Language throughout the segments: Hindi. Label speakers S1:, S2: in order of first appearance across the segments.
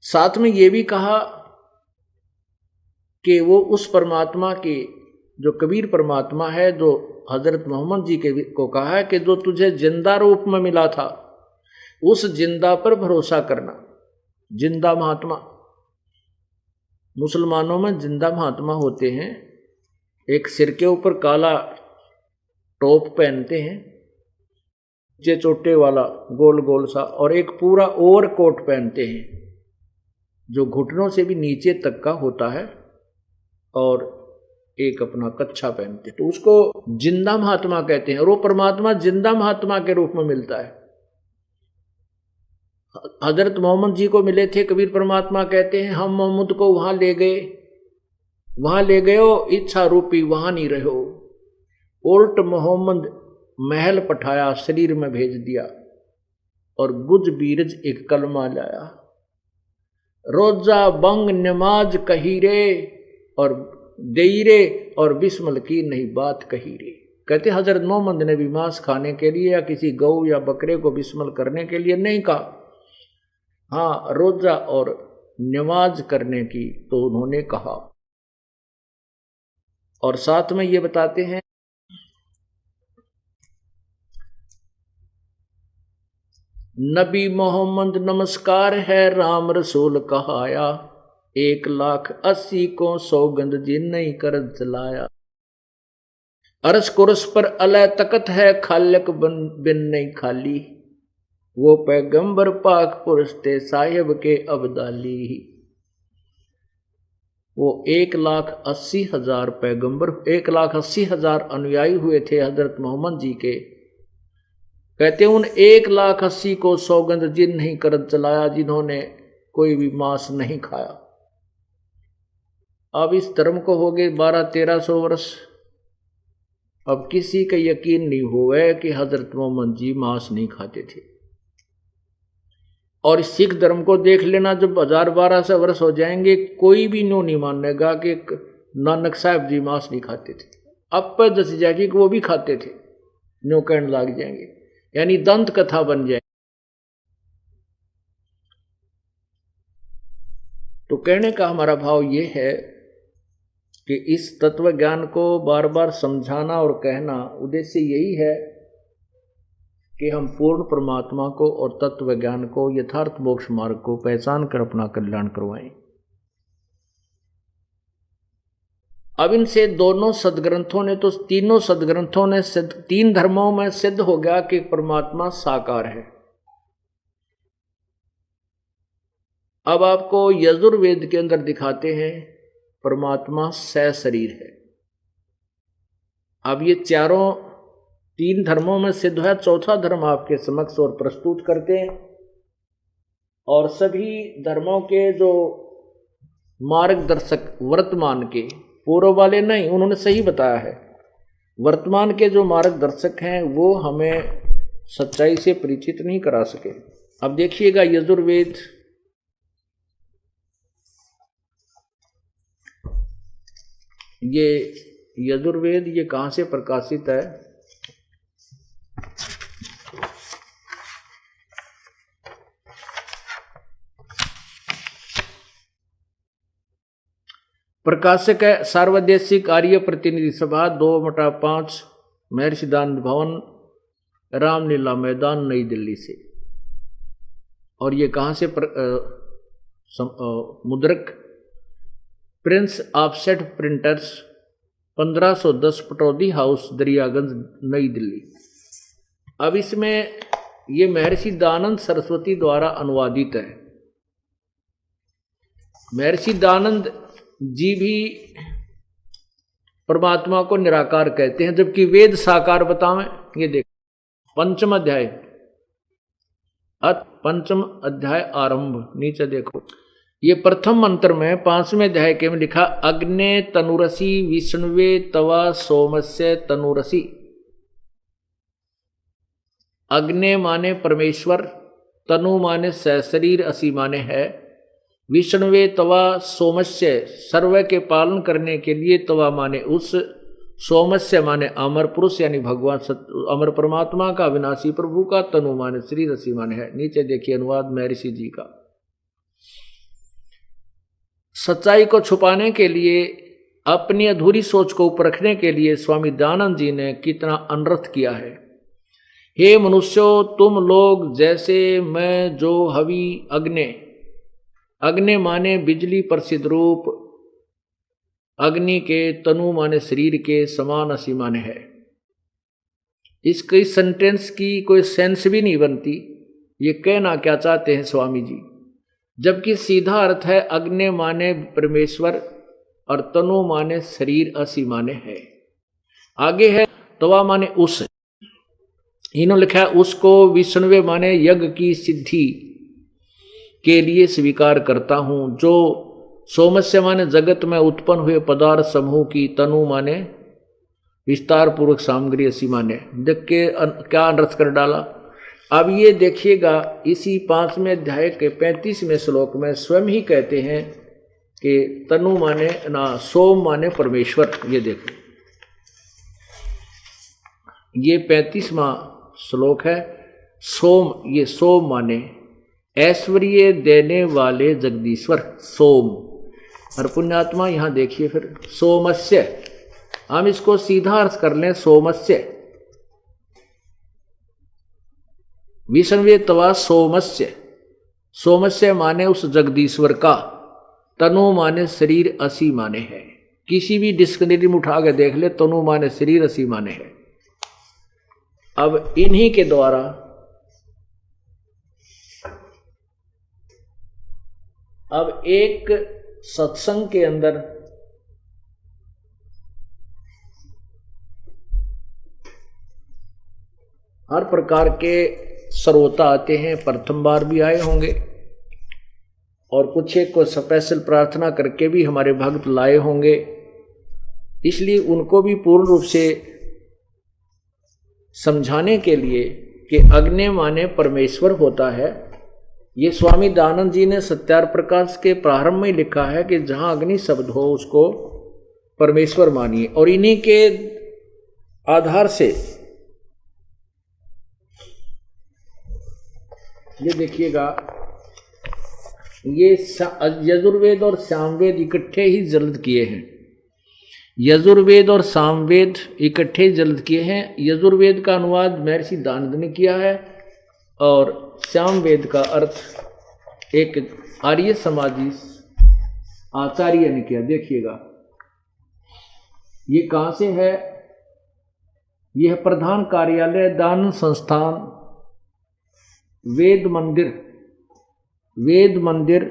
S1: साथ में ये भी कहा कि वो उस परमात्मा के जो कबीर परमात्मा है, जो हजरत मोहम्मद जी के को कहा है कि जो तुझे जिंदा रूप में मिला था, उस जिंदा पर भरोसा करना। जिंदा महात्मा, मुसलमानों में जिंदा महात्मा होते हैं, एक सिर के ऊपर काला टोप पहनते हैं, नीचे चोटे वाला गोल गोल सा, और एक पूरा ओवर कोट पहनते हैं जो घुटनों से भी नीचे तक का होता है, और एक अपना कच्छा पहनते, तो उसको जिंदा महात्मा कहते हैं। और वो परमात्मा जिंदा महात्मा के रूप में मिलता है। हजरत मोहम्मद जी को मिले थे, कबीर परमात्मा कहते हैं हम मोहम्मद को वहां ले गए हो, इच्छा रूपी वहां नहीं रहो। उल्ट मोहम्मद महल पठाया, शरीर में भेज दिया, और गुज बीरज एक कलमा लाया। रोजा बंग नमाज कही रे, और देई रे, और बिस्मिल की नहीं बात कही रे। कहते हजरत मोहम्मद ने भी मांस खाने के लिए या किसी गऊ या बकरे को बिस्मिल करने के लिए नहीं कहा, हाँ रोजा और नमाज करने की तो उन्होंने कहा। और साथ में ये बताते हैं नबी मोहम्मद नमस्कार है, राम रसूल कहाया, 1,80,000 को सौगंध जिन नहीं कर चलाया। अरस कुरस पर अलय तकत है, खालक बिन नहीं खाली, वो पैगंबर पाक पुरुष थे साहिब के अब्दाली। वो 1,80,000 पैगंबर, 1,80,000 अनुयायी हुए थे हजरत मोहम्मद जी के। कहते उन 1,80,000 को सौगंध जिन नहीं कर चलाया, जिन्होंने कोई भी मांस नहीं खाया। अब इस धर्म को हो गए 1200-1300 वर्ष। अब किसी का यकीन नहीं हुआ कि हजरत मोहम्मद जी मांस नहीं खाते थे। और सिख धर्म को देख लेना, जब 1000-1200 वर्ष हो जाएंगे, कोई भी नो नहीं मानेगा कि नानक साहब जी मांस नहीं खाते थे। अब पर दस जाएगी कि वो भी खाते थे, नो कहने लग जाएंगे, यानी दंत कथा बन जाए। तो कहने का हमारा भाव ये है कि इस तत्व ज्ञान को बार बार समझाना और कहना उद्देश्य यही है कि हम पूर्ण परमात्मा को और तत्व ज्ञान को, यथार्थ मोक्ष मार्ग को पहचान कर अपना कल्याण करवाएं। अब इनसे दोनों सदग्रंथों ने, तो तीनों सदग्रंथों ने तीन धर्मों में सिद्ध हो गया कि परमात्मा साकार है। अब आपको यजुर्वेद के अंदर दिखाते हैं परमात्मा सशरीर है। अब ये चारों तीन धर्मों में सिद्ध है, चौथा धर्म आपके समक्ष और प्रस्तुत करते हैं। और सभी धर्मों के जो मार्गदर्शक वर्तमान के, पूर्व वाले नहीं, उन्होंने सही बताया है, वर्तमान के जो मार्गदर्शक हैं वो हमें सच्चाई से परिचित नहीं करा सके। अब देखिएगा यजुर्वेद, ये यजुर्वेद ये कहाँ से प्रकाशित है? प्रकाशक है सार्वदेशिक आर्य प्रतिनिधि सभा 2/5 महर्षि दानंद भवन, रामलीला मैदान, नई दिल्ली से। और ये कहाँ से मुद्रक? Prince offset printers, 1510 Pataudi house, Daryaganj, नई दिल्ली। अब इसमें ये महर्षि दानंद सरस्वती द्वारा अनुवादित है। महर्षि दानंद जी भी परमात्मा को निराकार कहते हैं, जबकि वेद साकार बतावें। ये देखो पंचम अध्याय, पंचम अध्याय आरंभ, नीचे देखो, ये प्रथम मंत्र में 5वें अध्याय के में लिखा, अग्ने तनुरसी विष्णुवे तवा सोमस्य तनुरसी। अग्ने माने परमेश्वर, तनु माने सशरीर, असी माने है, विष्णुवे तवा सोमस्य सर्व के पालन करने के लिए, तवा माने उस, सोमस्य माने अमर पुरुष यानी भगवान अमर परमात्मा का, विनाशी प्रभु का, तनु माने शरीर, असी माने है। नीचे देखिए अनुवाद महर्षि जी का। सच्चाई को छुपाने के लिए, अपनी अधूरी सोच को परखने के लिए स्वामी दयानंद जी ने कितना अनर्थ किया है। हे मनुष्यों, तुम लोग जैसे मैं जो हवि अग्नि, अग्नि माने बिजली प्रसिद्ध रूप, अग्नि के तनु माने शरीर के समान असी माने है। इसकी सेंटेंस की कोई सेंस भी नहीं बनती। ये कहना क्या चाहते हैं स्वामी जी, जबकि सीधा अर्थ है अग्नि माने परमेश्वर और तनु माने शरीर असी माने है। आगे है तवा माने उस, इन्होंने लिखा है उसको विष्णुवे माने यज्ञ की सिद्धि के लिए स्वीकार करता हूं। जो सोमस्य माने जगत में उत्पन्न हुए पदार्थ समूह की, तनु माने विस्तार पूर्वक सामग्री असी माने। देख के क्या अनर्थ कर डाला। अब ये देखिएगा, इसी 5वें अध्याय के 35वें श्लोक में स्वयं ही कहते हैं कि तनु माने ना सोम माने परमेश्वर। ये देखो, ये 35वां श्लोक है। सोम, ये सोम माने ऐश्वर्य देने वाले जगदीश्वर सोम। और पुण्यात्मा यहां देखिए फिर सोमस्य, हम इसको सीधा अर्थ कर लें सोमस्य, विष्णुवे तवा सोमस्य। सोमस्य माने उस जगदीश्वर का, तनु माने शरीर असी माने है। किसी भी डिक्शनरी में उठा के देख ले, तनु माने शरीर असी माने है। अब इन्हीं के द्वारा अब एक सत्संग के अंदर हर प्रकार के श्रोता आते हैं, प्रथम बार भी आए होंगे और कुछ एक को स्पेशल प्रार्थना करके भी हमारे भक्त लाए होंगे। इसलिए उनको भी पूर्ण रूप से समझाने के लिए कि अग्नि माने परमेश्वर होता है। ये स्वामी दयानंद जी ने सत्यार प्रकाश के प्रारंभ में लिखा है कि जहां अग्नि शब्द हो उसको परमेश्वर मानिए। और इन्हीं के आधार से ये देखिएगा, ये यजुर्वेद और सामवेद इकट्ठे ही जल्द किए हैं। यजुर्वेद और सामवेद इकट्ठे जल्द किए हैं। यजुर्वेद का अनुवाद महर्षि दयानंद ने किया है और सामवेद का अर्थ एक आर्य समाजी आचार्य ने किया। देखिएगा ये कहां से है, यह प्रधान कार्यालय दान संस्थान वेद मंदिर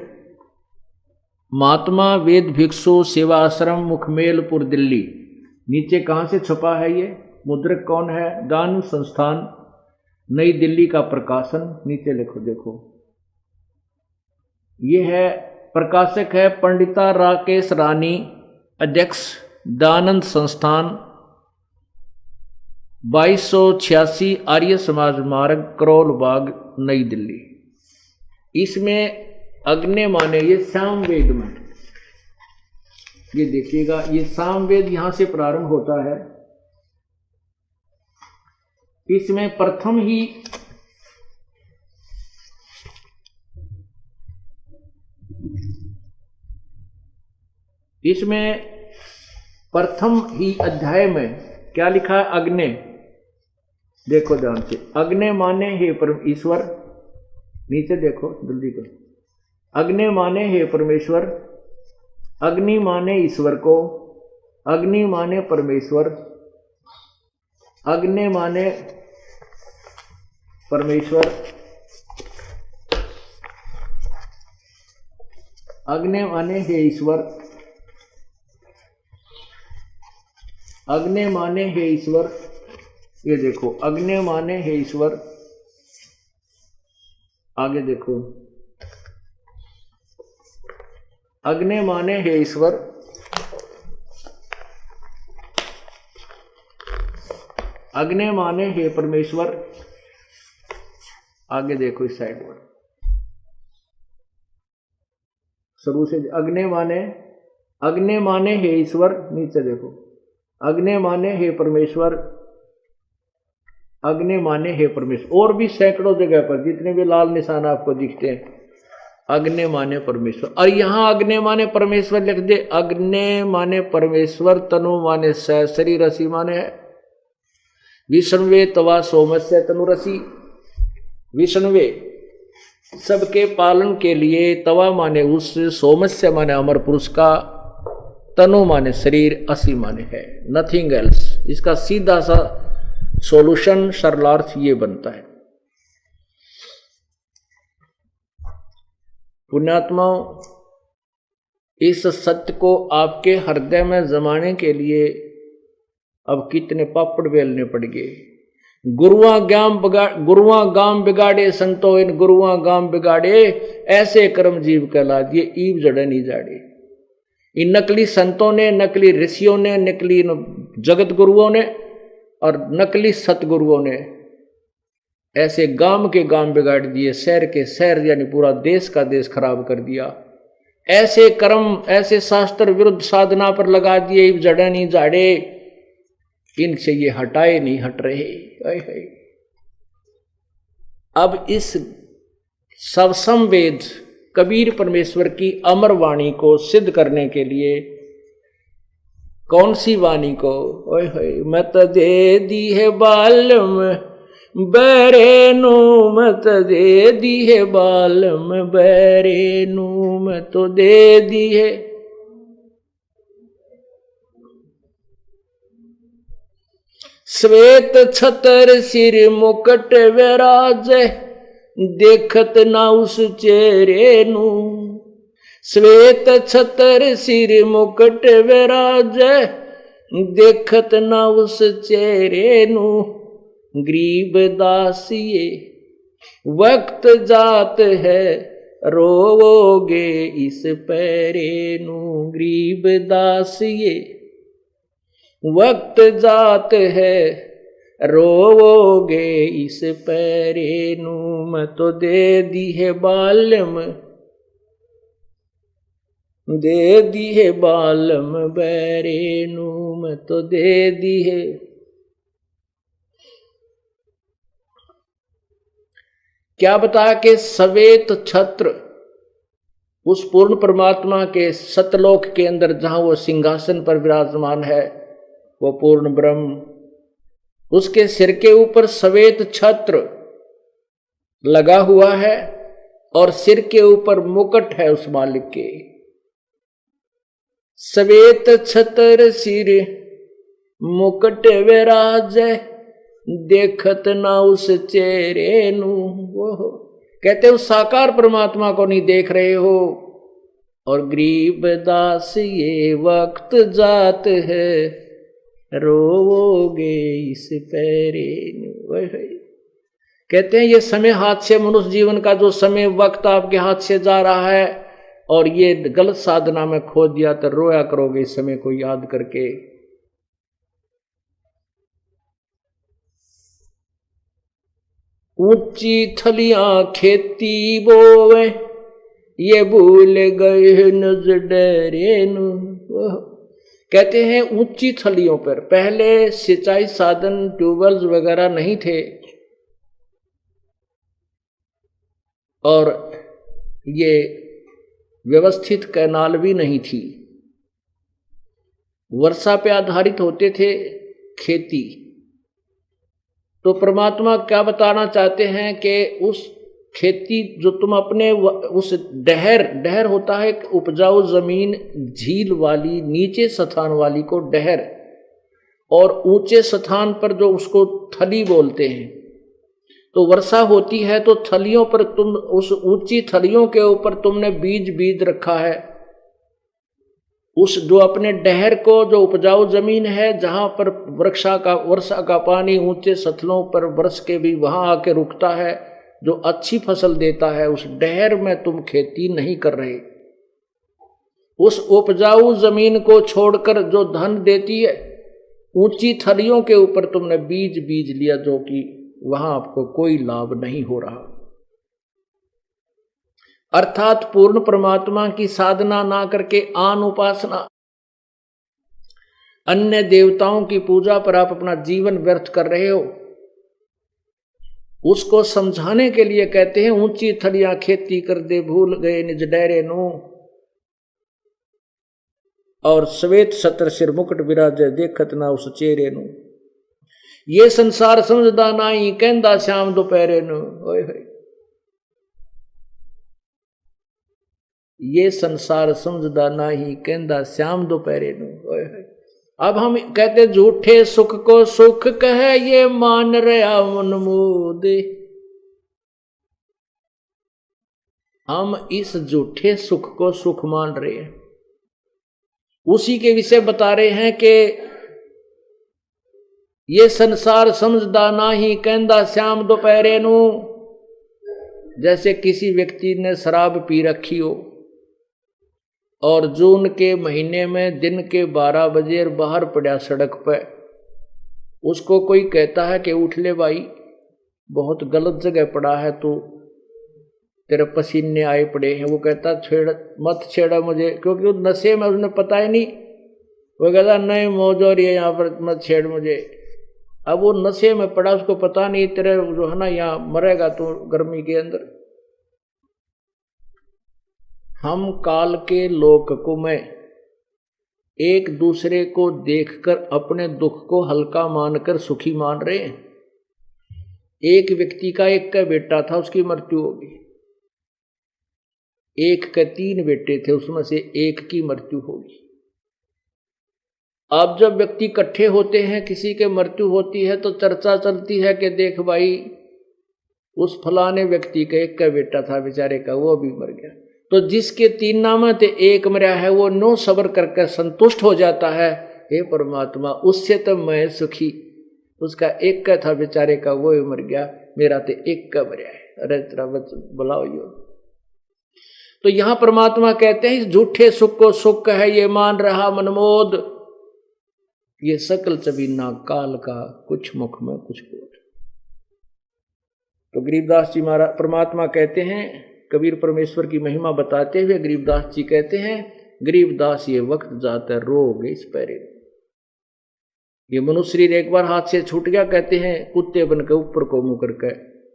S1: महात्मा वेद भिक्षु सेवा आश्रम मुखमेलपुर दिल्ली। नीचे कहां से छपा है, ये मुद्रक कौन है, दान संस्थान नई दिल्ली का प्रकाशन। नीचे लिखो, देखो ये है, प्रकाशक है पंडिता राकेश रानी, अध्यक्ष दानंद संस्थान 2286 आर्य समाज मार्ग करोल बाग नई दिल्ली। इसमें अग्नि माने ये सामवेद में, ये देखिएगा ये सामवेद यहां से प्रारंभ होता है। इसमें प्रथम ही अध्याय में क्या लिखा है, अग्नि। देखो ध्यान से, अग्नि माने हे परम ईश्वर। नीचे देखो जल्दी करो, अग्नि माने हे परमेश्वर, अग्नि माने ईश्वर को, अग्नि माने परमेश्वर, अग्नि माने परमेश्वर, अग्नि माने हे ईश्वर, अग्नि माने हे ईश्वर। ये देखो अग्नि माने हे ईश्वर। आगे देखो, अग्नि माने हे ईश्वर, अग्नि माने हे परमेश्वर। आगे देखो इस साइड पर शुरू से, अग्नि माने हे ईश्वर। नीचे देखो, अग्नि माने हे परमेश्वर, अग्नि माने हे परमेश्वर। और भी सैकड़ों जगह पर जितने भी लाल निशान आपको दिखते हैं अग्नि माने परमेश्वर। और यहां अग्नि माने परमेश्वर लिख दे। अग्नि माने परमेश्वर, तनु माने स, शरीर रसी माने है विष्णुवे तवा सोमस्य तनुरसी। विष्णुवे सबके पालन के लिए, तवा माने उस, सोमस्य माने अमर पुरुष का, तनु माने शरीर, असी माने है नथिंग एल्स। इसका सीधा सा सॉल्यूशन सरलार्थ ये बनता है। पुण्यात्माओं, इस सत्य को आपके हृदय में जमाने के लिए अब कितने पापड़ बेलने पड़ गए। गुरुआ गाम बिगाड़े संतो इन गुरुआ गाम बिगाड़े, ऐसे कर्म जीव कहला दिए ईव जड़े नहीं जाड़े। इन नकली संतों ने, नकली ऋषियों ने, नकली जगत गुरुओं ने और नकली सतगुरुओं ने ऐसे गांव के गांव बिगाड़ दिए, शहर के शहर यानी पूरा देश का देश खराब कर दिया। ऐसे कर्म, ऐसे शास्त्र विरुद्ध साधना पर लगा दिए, जड़े नहीं जाड़े, इनसे ये हटाए नहीं हट रहे। अब इस सवसम वेद कबीर परमेश्वर की अमर वाणी को सिद्ध करने के लिए, कौन सी वाणी को, मत दे दी है बालम बैरेनु, मत दे दी है बालम बैरेनु, मत तो दे दी है। श्वेत छतर सिर मुकुट विराज, देखत ना उस चेहरे नु। श्वेत छतर सिर मुकुट विराज, देखत ना उस चेहरे नु। गरीब दासिये वक्त जात है, रोवोगे इस पैरे नु। गरीब दासिये वक्त जात है, रोवोगे इस पैरे नु। मैं तो दे दी है बालम, दे दी है बालम बैरे नु। मैं तो दे दी है। क्या बता के सवेत छत्र उस पूर्ण परमात्मा के सतलोक के अंदर जहां वो सिंहासन पर विराजमान है, वो पूर्ण ब्रह्म, उसके सिर के ऊपर सवेत छत्र लगा हुआ है और सिर के ऊपर मुकुट है उस मालिक के। सवेत छत्र सिर मुकुट विराज, देखत ना उस चेहरे नु। वो कहते उस साकार परमात्मा को नहीं देख रहे हो। और गरीब दास ये वक्त जात है, रोवोगे इस पैरे नु। कहते हैं ये समय हाथ से, मनुष्य जीवन का जो समय वक्त आपके हाथ से जा रहा है और ये गलत साधना में खो दिया तो रोया करोगे इस समय को याद करके। ऊंची थलियां खेती बोवे, ये भूल गए नजर डरे नु। कहते हैं ऊंची थलियों पर पहले सिंचाई साधन ट्यूबवेल्स वगैरह नहीं थे और ये व्यवस्थित कैनाल भी नहीं थी, वर्षा पे आधारित होते थे खेती। तो परमात्मा क्या बताना चाहते हैं कि उस खेती जो तुम अपने उस डहर होता है उपजाऊ जमीन, झील वाली नीचे स्थान वाली को डहर, और ऊंचे स्थान पर जो उसको थली बोलते हैं। तो वर्षा होती है तो थलियों पर तुम, उस ऊंची थलियों के ऊपर तुमने बीज रखा है। उस जो अपने डहर को, जो उपजाऊ जमीन है जहां पर वर्षा का पानी ऊंचे सतलों पर बरस के भी वहां आके रुकता है, जो अच्छी फसल देता है, उस डहर में तुम खेती नहीं कर रहे। उस उपजाऊ जमीन को छोड़कर जो धन देती है, ऊंची थलियों के ऊपर तुमने बीज लिया, जो कि वहां आपको कोई लाभ नहीं हो रहा। अर्थात पूर्ण परमात्मा की साधना ना करके आन उपासना, अन्य देवताओं की पूजा पर आप अपना जीवन व्यर्थ कर रहे हो। उसको समझाने के लिए कहते हैं ऊंची थड़ियां खेती कर दे भूल गए निज डेरे नू, और श्वेत छत्र सिर मुकुट विराजे देखत ना उस चेहरे नू। ये संसार समझदा नहीं कहंदा श्याम दोपहरे नू। ओए होए, ये संसार समझदा नहीं कहंदा श्याम दोपहरे नू। ओए होए। अब हम कहते झूठे सुख को सुख कहे ये मान रहा मनमूद। हम इस झूठे सुख को सुख मान रहे हैं। उसी के विषय बता रहे हैं कि ये संसार समझदा नहीं कहंदा श्याम दोपहरे नू। जैसे किसी व्यक्ति ने शराब पी रखी हो और जून के महीने में दिन के 12 बजे बाहर पड़ा सड़क पर, उसको कोई कहता है कि उठ ले भाई, बहुत गलत जगह पड़ा है तू, तेरे पसीने आए पड़े हैं। वो कहता छेड़ मत छेड़ा मुझे, क्योंकि उस नशे में उसने पता ही नहीं। वो कहता नहीं मौज हो रही है यहाँ पर, मत छेड़ मुझे। अब वो नशे में पड़ा, उसको पता नहीं तेरे जो है ना यहाँ मरेगा तो गर्मी के अंदर। हम काल के लोक में एक दूसरे को देखकर अपने दुख को हल्का मानकर सुखी मान रहे हैं। एक व्यक्ति का एक का बेटा था, उसकी मृत्यु हो गई। एक के 3 बेटे थे, उसमें से एक की मृत्यु होगी। अब जब व्यक्ति इकट्ठे होते हैं, किसी के मृत्यु होती है तो चर्चा चलती है कि देख भाई उस फलाने व्यक्ति का एक का बेटा था बेचारे का, वो भी मर गया। तो जिसके 3 नाम थे एक मरा है, वो 9 सब्र करके संतुष्ट हो जाता है। हे परमात्मा, उससे तो मैं सुखी, उसका एक का था बेचारे का, वो भी मर गया, मेरा तो एक का मरा है। अरे तेरा बुलाओ यो। तो यहां परमात्मा कहते हैं इस झूठे सुख को सुख है ये मान रहा मनमोद। ये सकल चबीना काल का, कुछ मुख में कुछ बोल। तो गरीबदास जी महाराज परमात्मा कहते हैं, कबीर परमेश्वर की महिमा बताते हुए गरीबदास जी कहते हैं, गरीबदास ये वक्त जाता रोग इस पैरे। ये मनुष्य शरीर एक बार हाथ से छूट गया, कहते हैं कुत्ते बनकर ऊपर को मुंह करके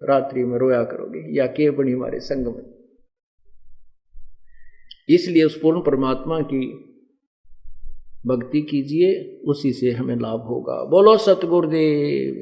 S1: रात्रि में रोया करोगे, या के बनी हमारे संग में। इसलिए उस पूर्ण परमात्मा की भक्ति कीजिए, उसी से हमें लाभ होगा। बोलो सतगुरुदेव।